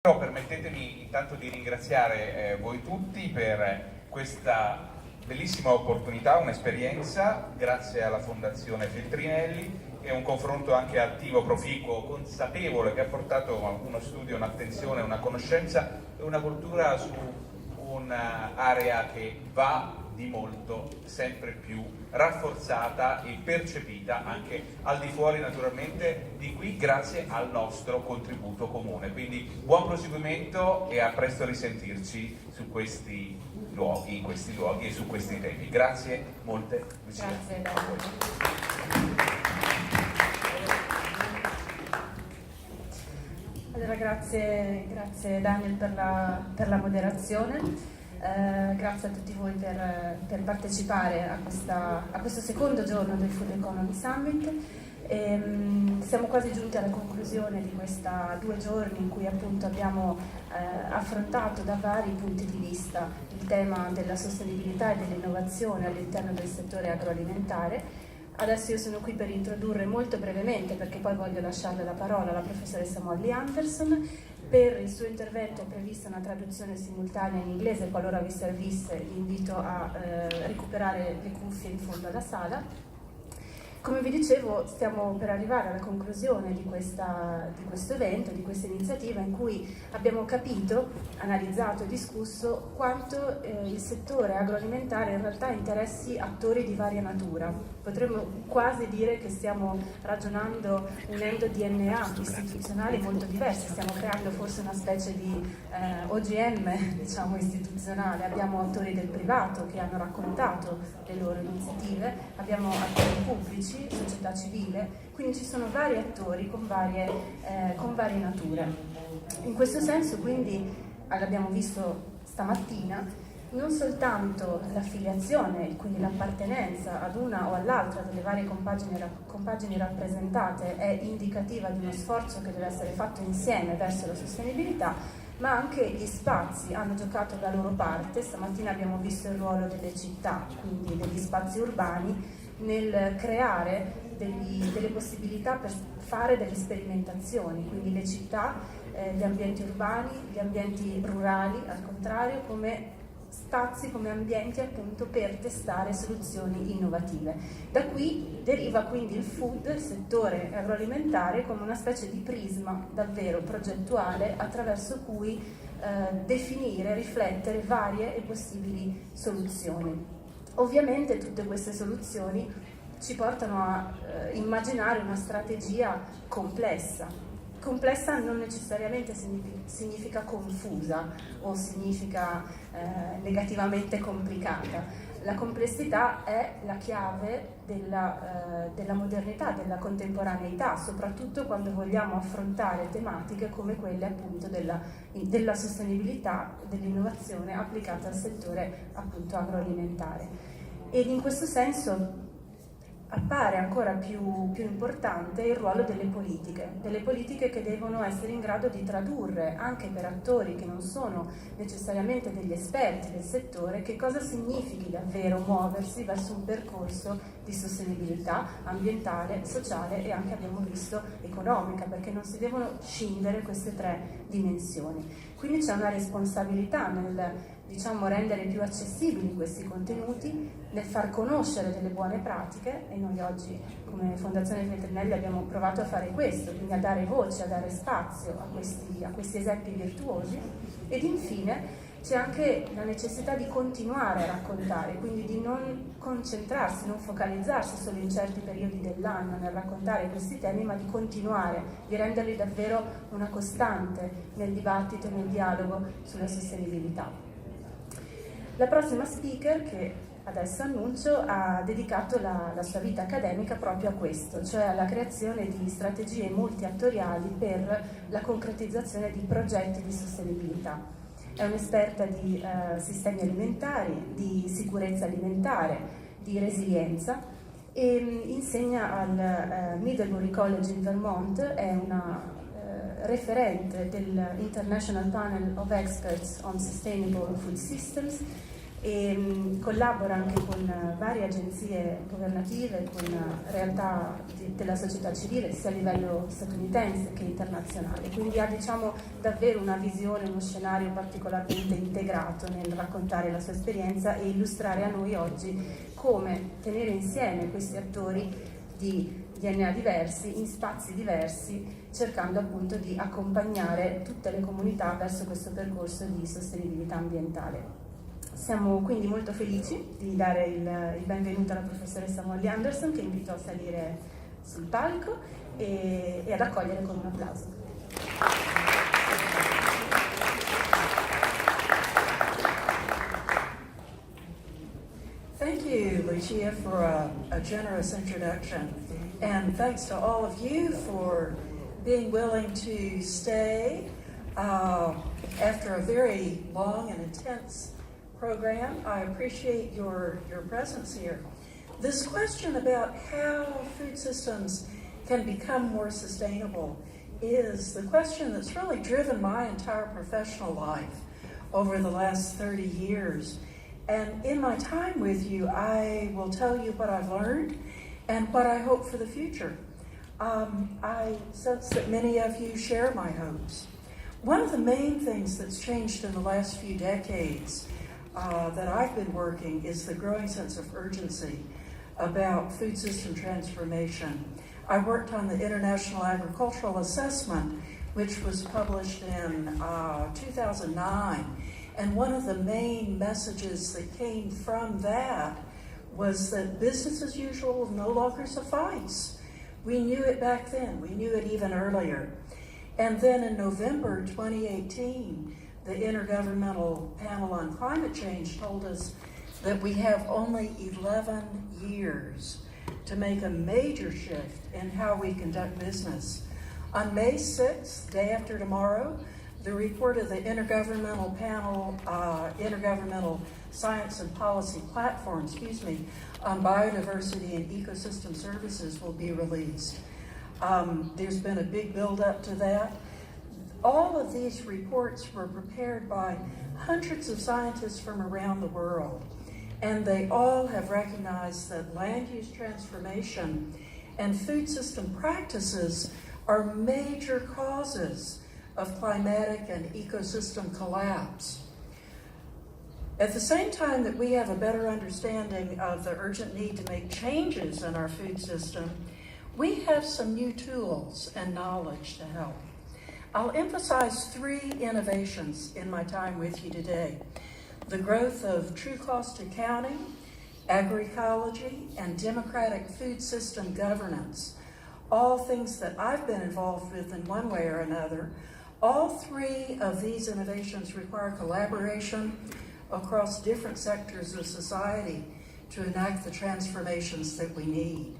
Però permettetemi intanto di ringraziare voi tutti per questa bellissima opportunità, un'esperienza, grazie alla Fondazione Feltrinelli e un confronto anche attivo, proficuo, consapevole, che ha portato a uno studio, un'attenzione, una conoscenza e una cultura su un'area che va di molto sempre più rafforzata e percepita anche al di fuori naturalmente di qui, grazie al nostro contributo comune. Quindi buon proseguimento e a presto risentirci su questi luoghi, in questi luoghi e su questi temi. Grazie molte, Lucia. Grazie a voi. Allora, grazie Daniel per la moderazione. Grazie a tutti voi per partecipare a questo secondo giorno del Food Economy Summit. Siamo quasi giunti alla conclusione di questa 2 giorni in cui appunto abbiamo affrontato da vari punti di vista il tema della sostenibilità e dell'innovazione all'interno del settore agroalimentare. Adesso io sono qui per introdurre molto brevemente, perché poi voglio lasciarle la parola alla professoressa Molly Anderson. Per il suo intervento è prevista una traduzione simultanea in inglese, qualora vi servisse vi invito a recuperare le cuffie in fondo alla sala. Come vi dicevo, stiamo per arrivare alla conclusione di questo evento, di questa iniziativa in cui abbiamo capito, analizzato e discusso quanto il settore agroalimentare in realtà interessi attori di varia natura. Potremmo quasi dire che stiamo ragionando unendo DNA istituzionali molto diversi, stiamo creando forse una specie di OGM, diciamo, istituzionale. Abbiamo attori del privato che hanno raccontato le loro iniziative, abbiamo attori pubblici, società civile, quindi ci sono vari attori con varie nature. In questo senso, quindi, l'abbiamo visto stamattina, non soltanto l'affiliazione, quindi l'appartenenza ad una o all'altra delle varie compagini rappresentate è indicativa di uno sforzo che deve essere fatto insieme verso la sostenibilità, ma anche gli spazi hanno giocato la loro parte. Stamattina abbiamo visto il ruolo delle città, quindi degli spazi urbani, nel creare delle possibilità per fare delle sperimentazioni, quindi le città, gli ambienti urbani, gli ambienti rurali, al contrario, come spazi, come ambienti appunto per testare soluzioni innovative. Da qui deriva quindi il food, il settore agroalimentare, come una specie di prisma davvero progettuale attraverso cui definire, riflettere varie e possibili soluzioni. Ovviamente tutte queste soluzioni ci portano a immaginare una strategia complessa. Complessa non necessariamente significa confusa o significa negativamente complicata. La complessità è la chiave della modernità, della contemporaneità, soprattutto quando vogliamo affrontare tematiche come quelle appunto della sostenibilità, dell'innovazione applicata al settore appunto agroalimentare. Ed in questo senso appare ancora più importante il ruolo delle politiche che devono essere in grado di tradurre anche per attori che non sono necessariamente degli esperti del settore che cosa significhi davvero muoversi verso un percorso di sostenibilità ambientale, sociale e anche, abbiamo visto, economica, perché non si devono scindere queste 3 dimensioni. Quindi c'è una responsabilità nel rendere più accessibili questi contenuti, nel far conoscere delle buone pratiche, e noi oggi come Fondazione Feltrinelli abbiamo provato a fare questo, quindi a dare voce, a dare spazio a questi esempi virtuosi. Ed infine c'è anche la necessità di continuare a raccontare, quindi di non concentrarsi, non focalizzarsi solo in certi periodi dell'anno nel raccontare questi temi, ma di continuare, di renderli davvero una costante nel dibattito e nel dialogo sulla sostenibilità. La prossima speaker, che adesso annuncio, ha dedicato la sua vita accademica proprio a questo, cioè alla creazione di strategie multiattoriali per la concretizzazione di progetti di sostenibilità. È un'esperta di sistemi alimentari, di sicurezza alimentare, di resilienza e insegna al Middlebury College in Vermont, è una referente dell'International Panel of Experts on Sustainable Food Systems e collabora anche con varie agenzie governative, con realtà della società civile sia a livello statunitense che internazionale, quindi ha davvero una visione, uno scenario particolarmente integrato nel raccontare la sua esperienza e illustrare a noi oggi come tenere insieme questi attori di DNA diversi, in spazi diversi, cercando appunto di accompagnare tutte le comunità verso questo percorso di sostenibilità ambientale. Siamo quindi molto felici di dare il benvenuto alla professoressa Molly Anderson, che invito a salire sul palco e ad accogliere con un applauso. Thank you, Lucia, for a generous introduction. And thanks to all of you for being willing to stay after a very long and intense program. I appreciate your presence here. This question about how food systems can become more sustainable is the question that's really driven my entire professional life over the last 30 years. And in my time with you, I will tell you what I've learned and what I hope for the future. I sense that many of you share my hopes. One of the main things that's changed in the last few decades that I've been working is the growing sense of urgency about food system transformation. I worked on the International Agricultural Assessment, which was published in 2009. And one of the main messages that came from that was that business as usual will no longer suffice. We knew it back then. We knew it even earlier. And then in November 2018, the Intergovernmental Panel on Climate Change told us that we have only 11 years to make a major shift in how we conduct business. On May 6th, day after tomorrow, the report of the Intergovernmental Panel, Intergovernmental Science and Policy Platform, on biodiversity and ecosystem services will be released. There's been a big build-up to that. All of these reports were prepared by hundreds of scientists from around the world, and they all have recognized that land use transformation and food system practices are major causes of climatic and ecosystem collapse. At the same time that we have a better understanding of the urgent need to make changes in our food system, we have some new tools and knowledge to help. I'll emphasize 3 innovations in my time with you today: the growth of true cost accounting, agroecology, and democratic food system governance, all things that I've been involved with in one way or another. All 3 of these innovations require collaboration across different sectors of society to enact the transformations that we need.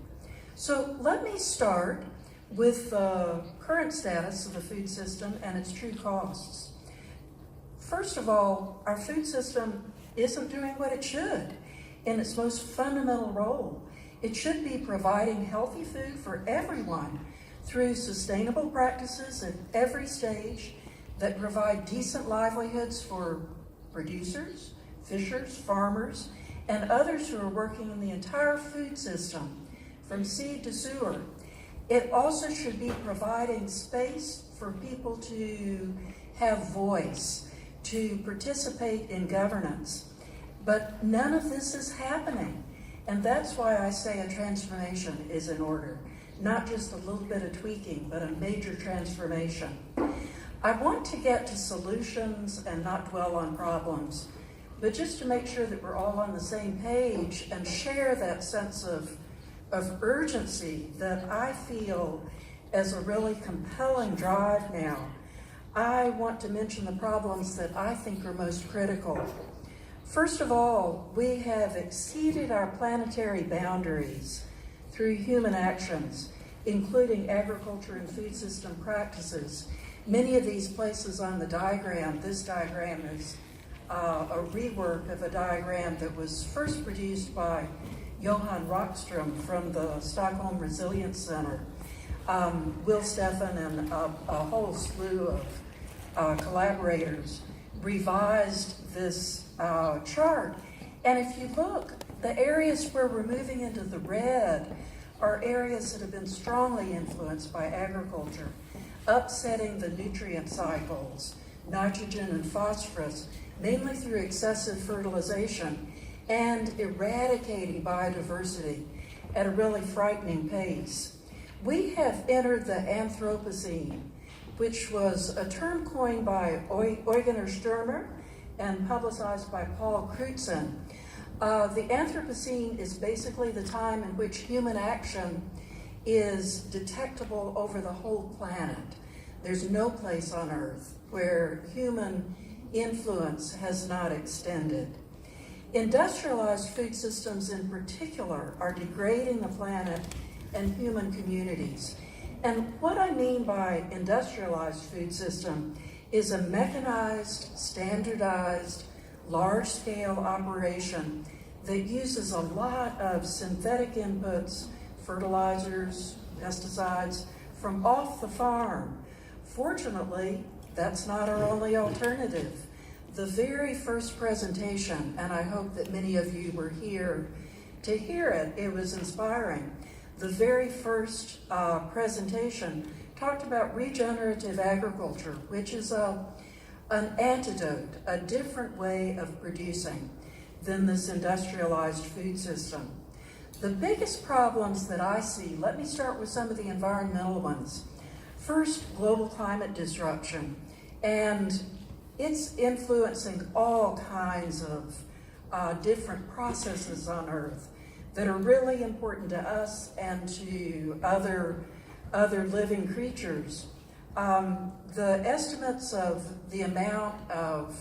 So let me start with the current status of the food system and its true costs. First of all, our food system isn't doing what it should in its most fundamental role. It should be providing healthy food for everyone through sustainable practices at every stage that provide decent livelihoods for producers, fishers, farmers, and others who are working in the entire food system, from seed to sewer. It also should be providing space for people to have voice, to participate in governance. But none of this is happening. And that's why I say a transformation is in order. Not just a little bit of tweaking, but a major transformation. I want to get to solutions and not dwell on problems, but just to make sure that we're all on the same page and share that sense of urgency that I feel as a really compelling drive now. I want to mention the problems that I think are most critical. First of all, we have exceeded our planetary boundaries through human actions, including agriculture and food system practices. Many of these places on the diagram, this diagram is a rework of a diagram that was first produced by Johan Rockström from the Stockholm Resilience Center. Will Stefan and a whole slew of collaborators revised this chart, And if you look, the areas where we're moving into the red are areas that have been strongly influenced by agriculture, upsetting the nutrient cycles, nitrogen and phosphorus, mainly through excessive fertilization, and eradicating biodiversity at a really frightening pace. We have entered the Anthropocene, which was a term coined by Eugener Stürmer and publicized by Paul Crutzen. The Anthropocene is basically the time in which human action is detectable over the whole planet. There's no place on Earth where human influence has not extended. Industrialized food systems in particular are degrading the planet and human communities. And what I mean by industrialized food system is a mechanized, standardized, large-scale operation that uses a lot of synthetic inputs, fertilizers, pesticides, from off the farm. Fortunately, that's not our only alternative. The very first presentation, and I hope that many of you were here to hear it, it was inspiring. The very first presentation talked about regenerative agriculture, which is an antidote, a different way of producing than this industrialized food system. The biggest problems that I see, let me start with some of the environmental ones. First, global climate disruption, and it's influencing all kinds of different processes on Earth that are really important to us and to other living creatures. The estimates of the amount of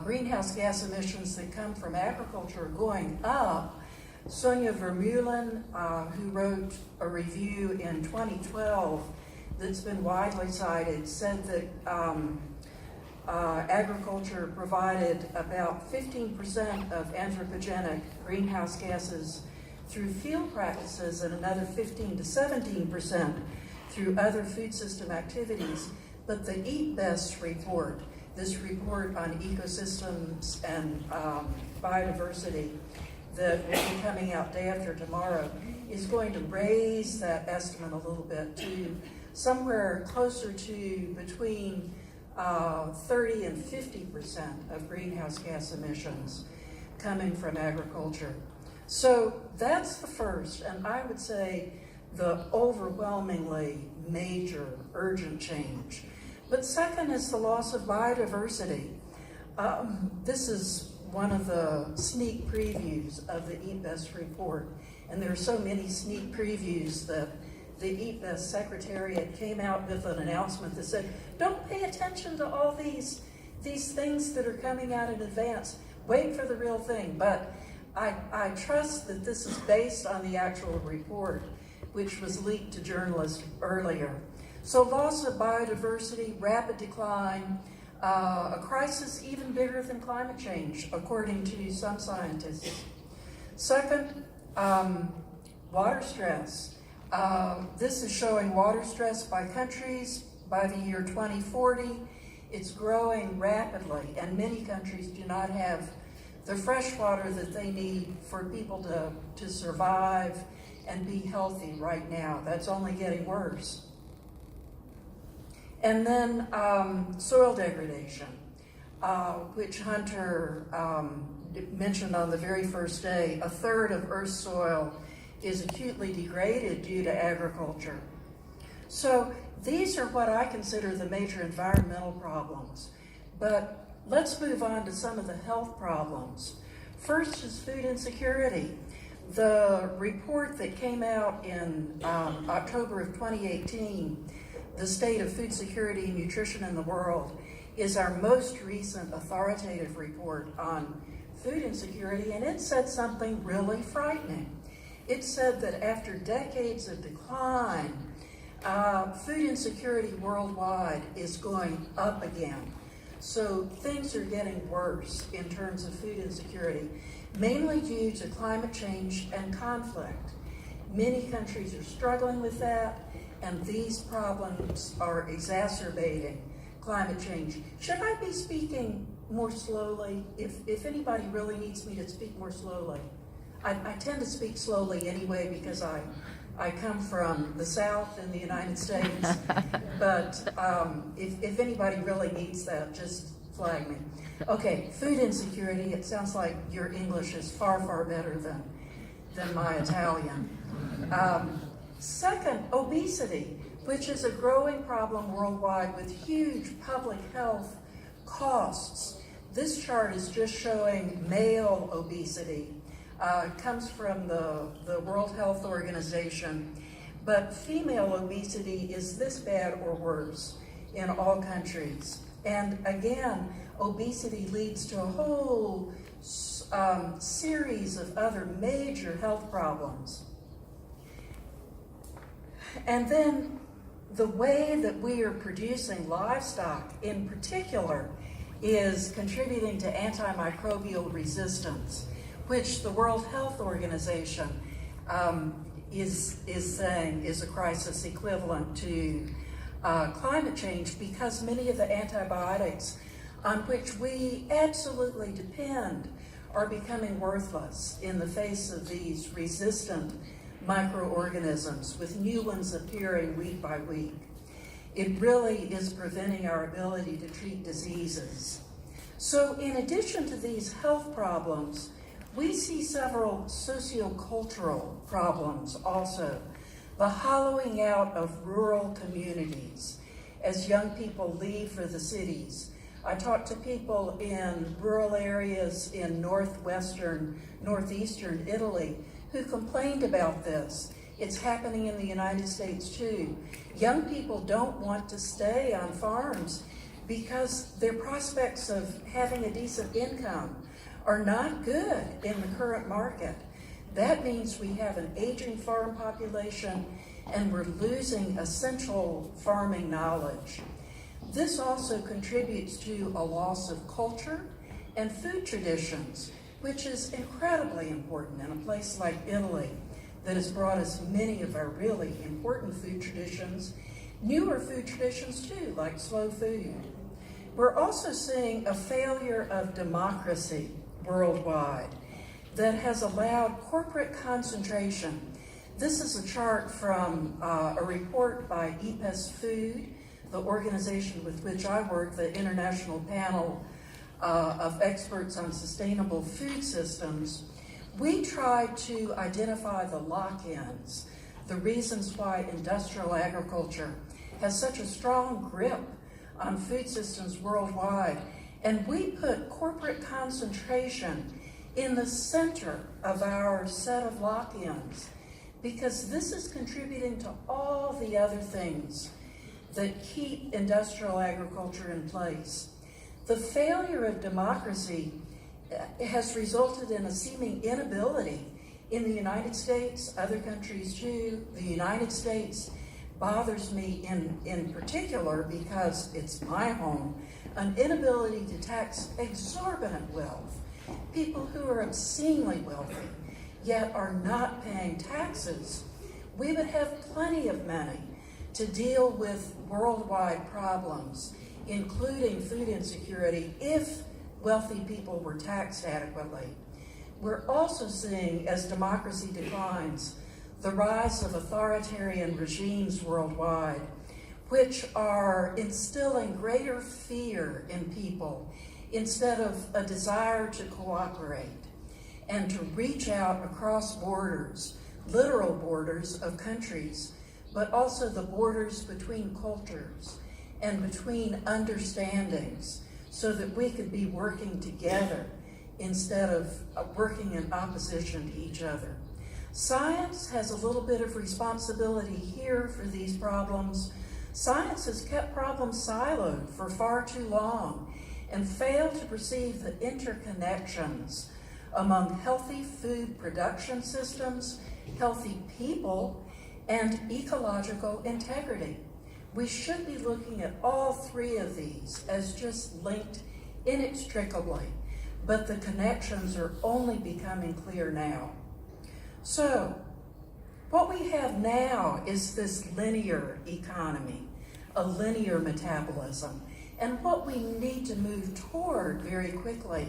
greenhouse gas emissions that come from agriculture are going up. Sonja Vermeulen, who wrote a review in 2012 that's been widely cited, said that agriculture provided about 15% of anthropogenic greenhouse gases through field practices and another 15 to 17% through other food system activities. But the Eat Best report, this report on ecosystems and biodiversity that will be coming out day after tomorrow, is going to raise that estimate a little bit to somewhere closer to between 30 and 50% of greenhouse gas emissions coming from agriculture. So that's the first, and I would say the overwhelmingly major, urgent change. But second is the loss of biodiversity. This is one of the sneak previews of the Eat Best report, and there are so many sneak previews that the Eat Best Secretariat came out with an announcement that said, don't pay attention to all these things that are coming out in advance. Wait for the real thing. But I trust that this is based on the actual report, which was leaked to journalists earlier. So loss of biodiversity, rapid decline, a crisis even bigger than climate change, according to some scientists. Second, water stress. This is showing water stress by countries. By the year 2040, it's growing rapidly, and many countries do not have the fresh water that they need for people to survive and be healthy right now. That's only getting worse. And then soil degradation, which Hunter mentioned on the very first day. A third of Earth's soil is acutely degraded due to agriculture. So these are what I consider the major environmental problems. But let's move on to some of the health problems. First is food insecurity. The report that came out in October of 2018, The State of Food Security and Nutrition in the World, is our most recent authoritative report on food insecurity, and it said something really frightening. It said that after decades of decline, food insecurity worldwide is going up again. So things are getting worse in terms of food insecurity, mainly due to climate change and conflict. Many countries are struggling with that, and these problems are exacerbating climate change. Should I be speaking more slowly? If anybody really needs me to speak more slowly. I tend to speak slowly anyway because I come from the South in the United States, but if anybody really needs that, just flag me. Okay, food insecurity. It sounds like your English is far, far better than my Italian. Second, obesity, which is a growing problem worldwide with huge public health costs. This chart is just showing male obesity. It comes from the World Health Organization, but female obesity is this bad or worse in all countries. And again, obesity leads to a whole series of other major health problems. And then the way that we are producing livestock in particular is contributing to antimicrobial resistance, which the World Health Organization is saying is a crisis equivalent to climate change, because many of the antibiotics on which we absolutely depend are becoming worthless in the face of these resistant microorganisms, with new ones appearing week by week. It really is preventing our ability to treat diseases. So in addition to these health problems, we see several sociocultural problems also. The hollowing out of rural communities as young people leave for the cities. I talked to people in rural areas in northeastern Italy who complained about this. It's happening in the United States too. Young people don't want to stay on farms because their prospects of having a decent income are not good in the current market. That means we have an aging farm population and we're losing essential farming knowledge. This also contributes to a loss of culture and food traditions, which is incredibly important in a place like Italy that has brought us many of our really important food traditions, newer food traditions too, like slow food. We're also seeing a failure of democracy worldwide that has allowed corporate concentration. This is a chart from a report by EPES Food, the organization with which I work, the International Panel of Experts on Sustainable Food Systems. We tried to identify the lock-ins, the reasons why industrial agriculture has such a strong grip on food systems worldwide. And we put corporate concentration in the center of our set of lock-ins, because this is contributing to all the other things that keep industrial agriculture in place. The failure of democracy has resulted in a seeming inability in the United States, other countries too. The United States bothers me in particular because it's my home, an inability to tax exorbitant wealth. People who are obscenely wealthy, yet are not paying taxes. We would have plenty of money to deal with worldwide problems, including food insecurity, if wealthy people were taxed adequately. We're also seeing, as democracy declines, the rise of authoritarian regimes worldwide, which are instilling greater fear in people instead of a desire to cooperate and to reach out across borders, literal borders of countries, but also the borders between cultures and between understandings, so that we could be working together instead of working in opposition to each other. Science has a little bit of responsibility here for these problems. Science has kept problems siloed for far too long and failed to perceive the interconnections among healthy food production systems, healthy people, and ecological integrity. We should be looking at all three of these as just linked inextricably, but the connections are only becoming clear now. So, what we have now is this linear economy, a linear metabolism. And what we need to move toward very quickly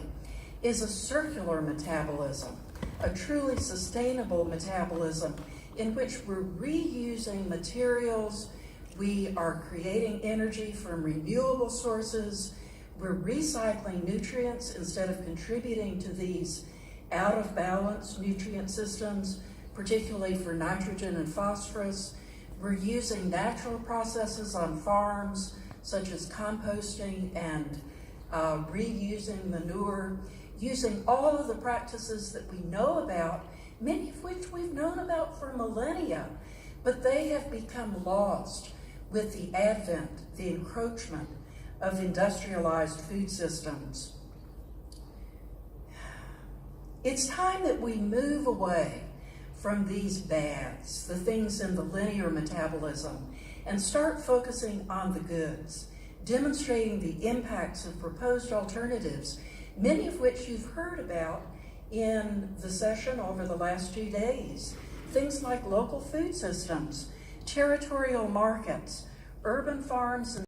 is a circular metabolism, a truly sustainable metabolism in which we're reusing materials, we are creating energy from renewable sources, we're recycling nutrients instead of contributing to these out of balance nutrient systems, particularly for nitrogen and phosphorus. We're using natural processes on farms, such as composting and reusing manure, using all of the practices that we know about, many of which we've known about for millennia, but they have become lost with the advent, the encroachment of industrialized food systems. It's time that we move away from these bads, the things in the linear metabolism, and start focusing on the goods, demonstrating the impacts of proposed alternatives, many of which you've heard about in the session over the last 2 days. Things like local food systems, territorial markets, urban farms, and